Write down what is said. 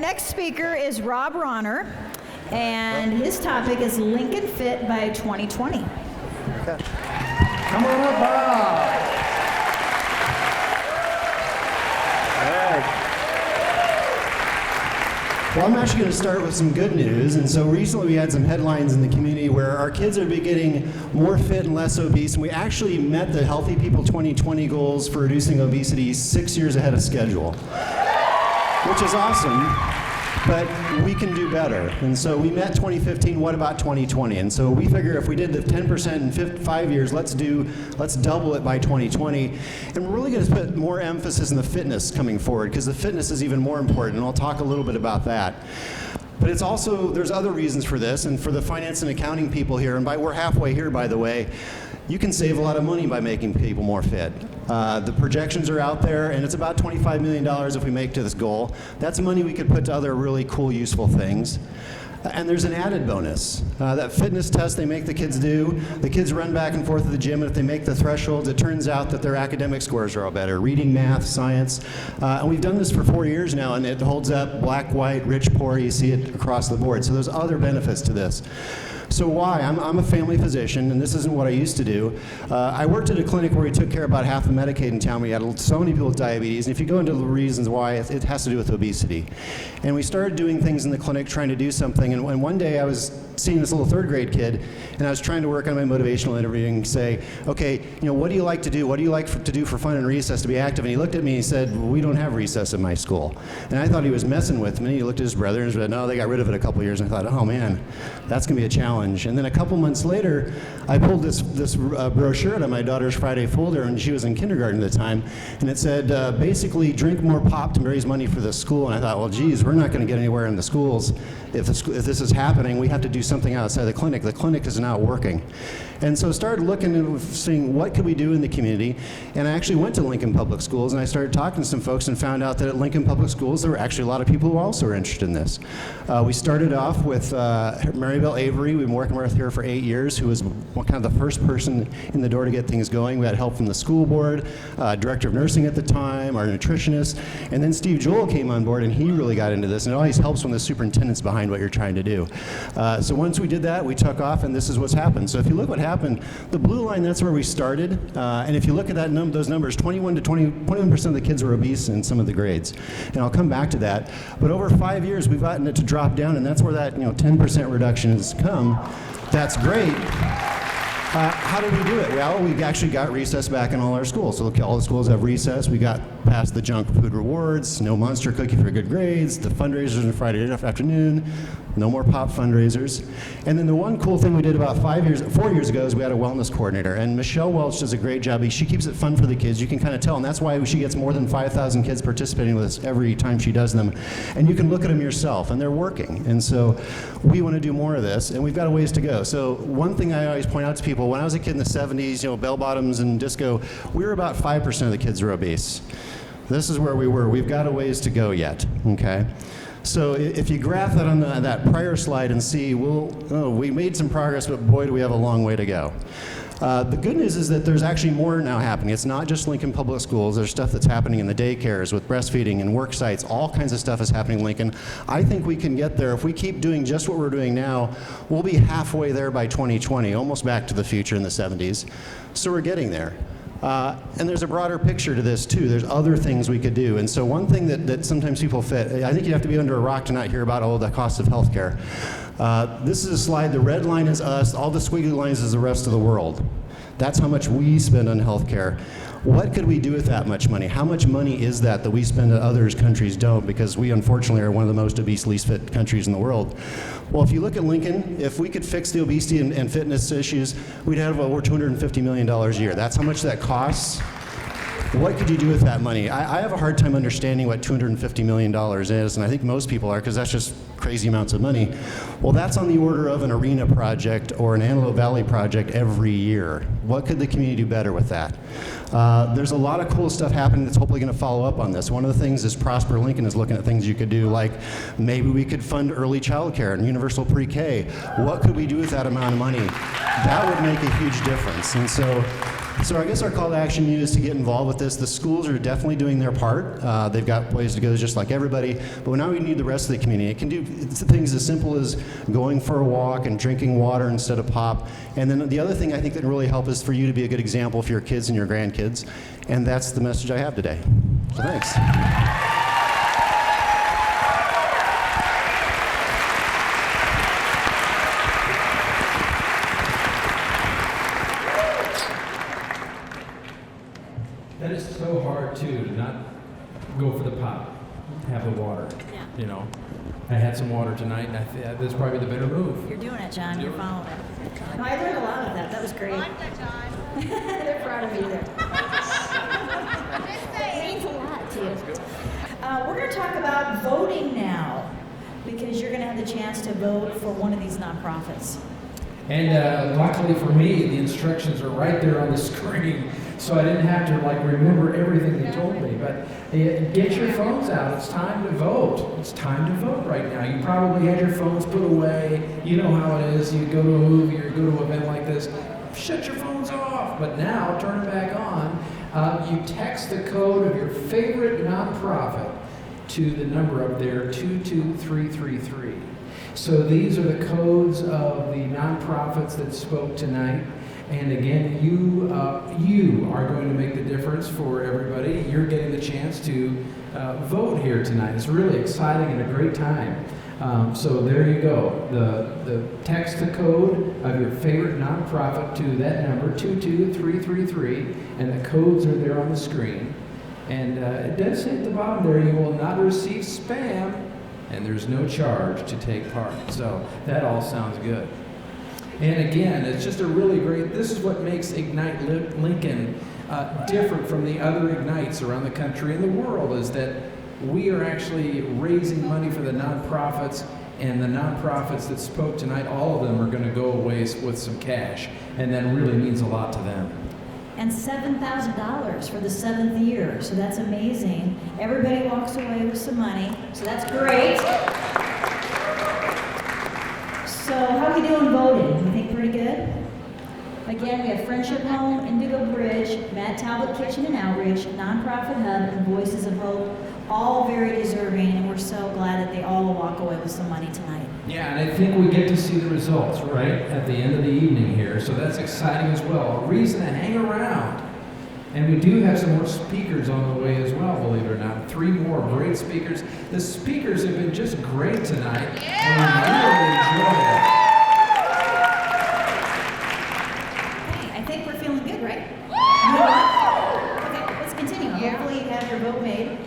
next speaker is Rob Rauner, and his topic is Lincoln Fit by 2020. Okay. Come on up, Bob. All right. Well, I'm actually going to start with some good news. And so recently we had some headlines in the community where our kids are getting more fit and less obese. And we actually met the Healthy People 2020 goals for reducing obesity 6 years ahead of schedule, which is awesome. But we can do better. And so we met 2015, what about 2020? And so we figure if we did the 10% in 5 years, let's double it by 2020. And we're really going to put more emphasis on the fitness coming forward, because the fitness is even more important, and I'll talk a little bit about that. But it's also, there's other reasons for this, and for the finance and accounting people here, and we're halfway here, by the way, you can save a lot of money by making people more fit. The projections are out there, and it's about $25 million if we make to this goal. That's money we could put to other really cool, useful things. And there's an added bonus. That fitness test they make the kids do, the kids run back and forth to the gym, and if they make the thresholds, it turns out that their academic scores are all better. Reading, math, science. And we've done this for 4 years now, and it holds up black, white, rich, poor. You see it across the board. So there's other benefits to this. So why? I'm a family physician, and this isn't what I used to do. I worked at a clinic where we took care of about half the Medicaid in town. We had so many people with diabetes, and if you go into the reasons why, it has to do with obesity. And we started doing things in the clinic, trying to do something, and one day I was seeing this little third grade kid, and I was trying to work on my motivational interview and say, okay, what do you like to do? What do you like to do for fun and recess to be active? And he looked at me and he said, well, we don't have recess at my school. And I thought he was messing with me. He looked at his brother and said, no, they got rid of it a couple years. And I thought, oh man, that's gonna be a challenge. And then a couple months later, I pulled this brochure out of my daughter's Friday folder, and she was in kindergarten at the time, and it said, basically, drink more pop to raise money for the school. And I thought, well, geez, we're not gonna get anywhere in the schools. If this is happening, we have to do something outside the clinic. The clinic is not working. And so I started looking and seeing what could we do in the community. And I actually went to Lincoln Public Schools, and I started talking to some folks and found out that at Lincoln Public Schools, there were actually a lot of people who also were interested in this. We started off with Maribel Avery. We've been working with her for 8 years, who was kind of the first person in the door to get things going. We had help from the school board, director of nursing at the time, our nutritionist, and then Steve Joel came on board, and he really got into this. And it always helps when the superintendent's behind what you're trying to do. So once we did that, we took off, and this is what's happened. So if you look what happened, the blue line, that's where we started. And if you look at those numbers, 21% of the kids were obese in some of the grades. And I'll come back to that. But over 5 years, we've gotten it to drop down, and that's where that 10% reduction has come. That's great. How did we do it? Well, we actually got recess back in all our schools. So look, all the schools have recess. We got past the junk food rewards, no Monster cookie for good grades, the fundraisers on Friday afternoon, no more pop fundraisers. And then the one cool thing we did about 4 years ago is we had a wellness coordinator. And Michelle Welch does a great job. She keeps it fun for the kids. You can kind of tell, and that's why she gets more than 5,000 kids participating with us every time she does them. And you can look at them yourself, and they're working. And so we want to do more of this, and we've got a ways to go. So one thing I always point out to people, when I was a kid in the 70s, bell bottoms and disco, we were about 5% of the kids were obese. This is where we were. We've got a ways to go yet, okay? So if you graph that on that prior slide and see, we made some progress, but boy, do we have a long way to go. The good news is that there's actually more now happening. It's not just Lincoln Public Schools. There's stuff that's happening in the daycares with breastfeeding and work sites. All kinds of stuff is happening in Lincoln. I think we can get there. If we keep doing just what we're doing now, we'll be halfway there by 2020, almost back to the future in the 70s. So we're getting there. And there's a broader picture to this too. There's other things we could do. And so one thing that sometimes people fit, I think you have to be under a rock to not hear about the cost of healthcare. This is a slide. The red line is us. All the squiggly lines is the rest of the world. That's how much we spend on healthcare. What could we do with that much money? How much money is that we spend that other countries don't? Because we unfortunately are one of the most obese, least fit countries in the world. Well, if you look at Lincoln, if we could fix the obesity and fitness issues, we'd have over $250 million a year. That's how much that costs. What could you do with that money? I have a hard time understanding what $250 million is, and I think most people are, because that's just crazy amounts of money. Well, that's on the order of an arena project or an Antelope Valley project every year. What could the community do better with that? There's a lot of cool stuff happening that's hopefully going to follow up on this. One of the things is Prosper Lincoln is looking at things you could do, like maybe we could fund early child care and universal pre-K. What could we do with that amount of money? That would make a huge difference. And so So I guess our call to action to you is to get involved with this. The schools are definitely doing their part. They've got ways to go just like everybody, but now we need the rest of the community. It can do things as simple as going for a walk and drinking water instead of pop. And then the other thing I think that can really help is for you to be a good example for your kids and your grandkids. And that's the message I have today. So thanks. That is so hard too, to not go for the pop, have the water. Yeah. You know, I had some water tonight, and that's probably the better move. You're doing it, John. You're following it. No, I learned a lot of that. That was great. They're proud of you there. It means a lot to you. We're going to talk about voting now, because you're going to have the chance to vote for one of these nonprofits. And luckily for me, the instructions are right there on the screen, so I didn't have to remember everything they told me. But get your phones out. It's time to vote. It's time to vote right now. You probably had your phones put away. You know how it is. You go to a movie or go to an event like this, shut your phones off. But now, turn it back on. You text the code of your favorite nonprofit to the number up there, 22333. So these are the codes of the nonprofits that spoke tonight. And again, you are going to make the difference for everybody. You're getting the chance to vote here tonight. It's really exciting and a great time. So there you go. The text the code of your favorite nonprofit to that number, 22333, and the codes are there on the screen. And it does say at the bottom there, you will not receive spam, and there's no charge to take part. So that all sounds good. And again, it's just a really great, this is what makes Ignite Lincoln different from the other Ignites around the country and the world, is that we are actually raising money for the nonprofits, and the nonprofits that spoke tonight, all of them are going to go away with some cash, and that really means a lot to them. And $7,000 for the 7th year, so that's amazing. Everybody walks away with some money, so that's great. So how are we doing voting? You think pretty good? Again, we have Friendship Home, Indigo Bridge, Matt Talbot Kitchen and Outreach, Nonprofit Hub, and Voices of Hope, all very deserving, and we're so glad that they all will walk away with some money tonight. Yeah, and I think we get to see the results right at the end of the evening here, so that's exciting as well. A reason to hang around. And we do have some more speakers on the way as well, believe it or not. 3 more great speakers. The speakers have been just great tonight. And we really enjoyed it. Hey, I think we're feeling good, right? You know what? Okay, let's continue. Hopefully you have your vote made.